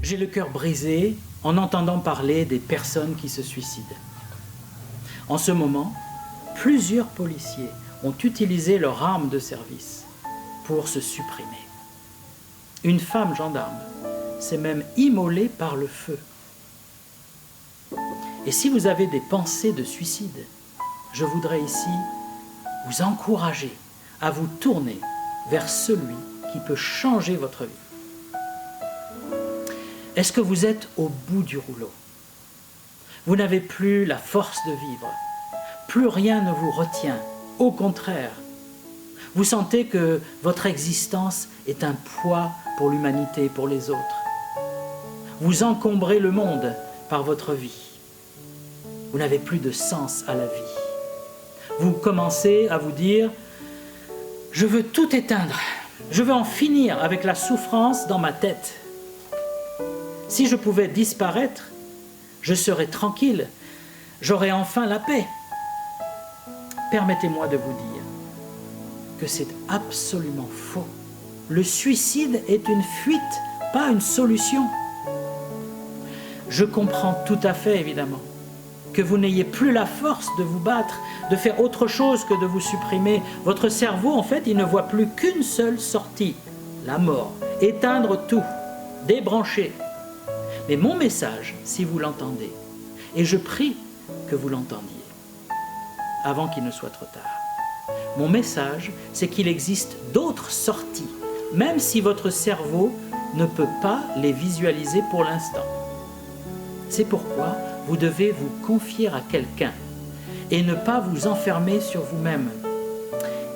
J'ai le cœur brisé en entendant parler des personnes qui se suicident. En ce moment, plusieurs policiers ont utilisé leur arme de service pour se supprimer. Une femme gendarme s'est même immolée par le feu. Et si vous avez des pensées de suicide, je voudrais ici vous encourager à vous tourner vers celui qui peut changer votre vie. Est-ce que vous êtes au bout du rouleau? Vous n'avez plus la force de vivre. Plus rien ne vous retient. Au contraire, vous sentez que votre existence est un poids pour l'humanité, pour les autres. Vous encombrez le monde par votre vie. Vous n'avez plus de sens à la vie. Vous commencez à vous dire « Je veux tout éteindre. Je veux en finir avec la souffrance dans ma tête. Si je pouvais disparaître, je serais tranquille. J'aurais enfin la paix. » Permettez-moi de vous dire que c'est absolument faux. Le suicide est une fuite, pas une solution. Je comprends tout à fait, évidemment, que vous n'ayez plus la force de vous battre, de faire autre chose que de vous supprimer. Votre cerveau, en fait, il ne voit plus qu'une seule sortie, la mort. Éteindre tout, débrancher. Mais mon message, si vous l'entendez, et je prie que vous l'entendiez, avant qu'il ne soit trop tard. Mon message, c'est qu'il existe d'autres sorties, même si votre cerveau ne peut pas les visualiser pour l'instant. C'est pourquoi vous devez vous confier à quelqu'un et ne pas vous enfermer sur vous-même.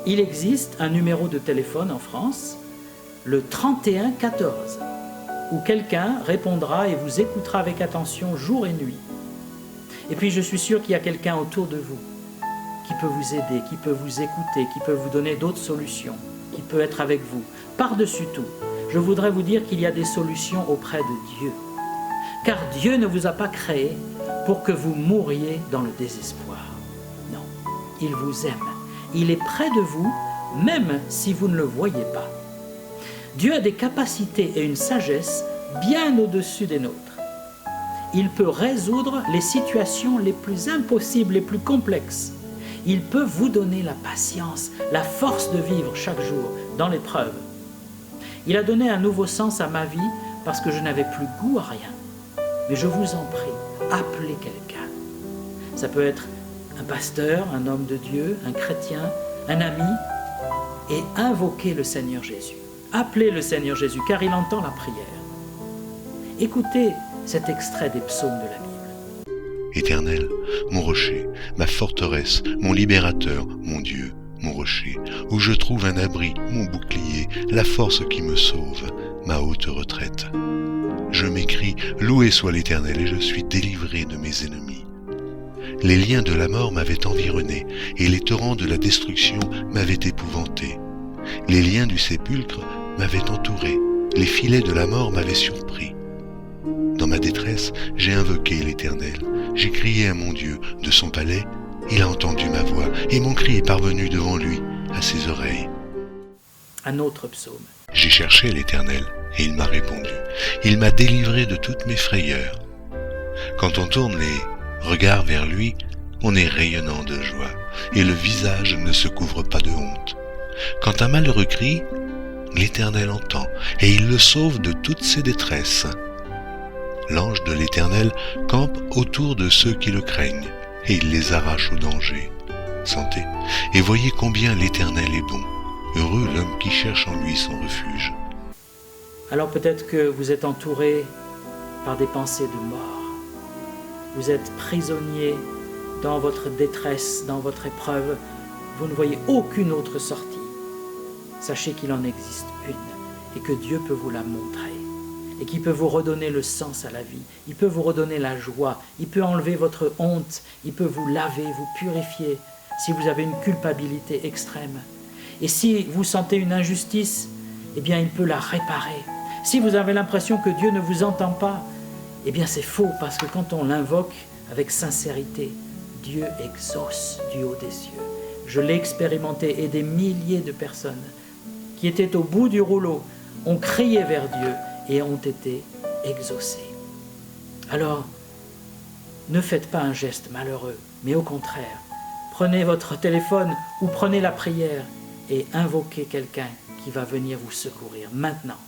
Il existe un numéro de téléphone en France, le 3114, où quelqu'un répondra et vous écoutera avec attention jour et nuit. Et puis je suis sûr qu'il y a quelqu'un autour de vous qui peut vous aider, qui peut vous écouter, qui peut vous donner d'autres solutions, qui peut être avec vous. Par-dessus tout, je voudrais vous dire qu'il y a des solutions auprès de Dieu. Car Dieu ne vous a pas créé pour que vous mouriez dans le désespoir. Non, il vous aime. Il est près de vous, même si vous ne le voyez pas. Dieu a des capacités et une sagesse bien au-dessus des nôtres. Il peut résoudre les situations les plus impossibles, les plus complexes. Il peut vous donner la patience, la force de vivre chaque jour dans l'épreuve. Il a donné un nouveau sens à ma vie parce que je n'avais plus goût à rien. Mais je vous en prie, appelez quelqu'un. Ça peut être un pasteur, un homme de Dieu, un chrétien, un ami, et invoquez le Seigneur Jésus. Appelez le Seigneur Jésus, car il entend la prière. Écoutez cet extrait des psaumes de la Bible. Éternel, mon rocher, ma forteresse, mon libérateur, mon Dieu, mon rocher, où je trouve un abri, mon bouclier, la force qui me sauve, ma haute retraite. Je m'écrie, loué soit l'Éternel, et je suis délivré de mes ennemis. Les liens de la mort m'avaient environné, et les torrents de la destruction m'avaient épouvanté. Les liens du sépulcre m'avaient entouré, les filets de la mort m'avaient surpris. Dans ma détresse, j'ai invoqué l'Éternel. J'ai crié à mon Dieu de son palais, il a entendu ma voix, et mon cri est parvenu devant lui, à ses oreilles. Un autre psaume. J'ai cherché l'Éternel, et il m'a répondu. Il m'a délivré de toutes mes frayeurs. Quand on tourne les regards vers lui, on est rayonnant de joie, et le visage ne se couvre pas de honte. Quand un malheureux crie, l'Éternel entend, et il le sauve de toutes ses détresses. L'ange de l'Éternel campe autour de ceux qui le craignent, et il les arrache au danger. Sentez, et voyez combien l'Éternel est bon. Heureux l'homme qui cherche en lui son refuge. Alors peut-être que vous êtes entouré par des pensées de mort. Vous êtes prisonnier dans votre détresse, dans votre épreuve. Vous ne voyez aucune autre sortie. Sachez qu'il en existe une et que Dieu peut vous la montrer. Et qui peut vous redonner le sens à la vie. Il peut vous redonner la joie. Il peut enlever votre honte. Il peut vous laver, vous purifier si vous avez une culpabilité extrême. Et si vous sentez une injustice, eh bien il peut la réparer. Si vous avez l'impression que Dieu ne vous entend pas, eh bien c'est faux, parce que quand on l'invoque avec sincérité, Dieu exauce du haut des cieux. Je l'ai expérimenté, et des milliers de personnes qui étaient au bout du rouleau ont crié vers Dieu et ont été exaucé. Alors, ne faites pas un geste malheureux, mais au contraire, prenez votre téléphone ou prenez la prière et invoquez quelqu'un qui va venir vous secourir maintenant.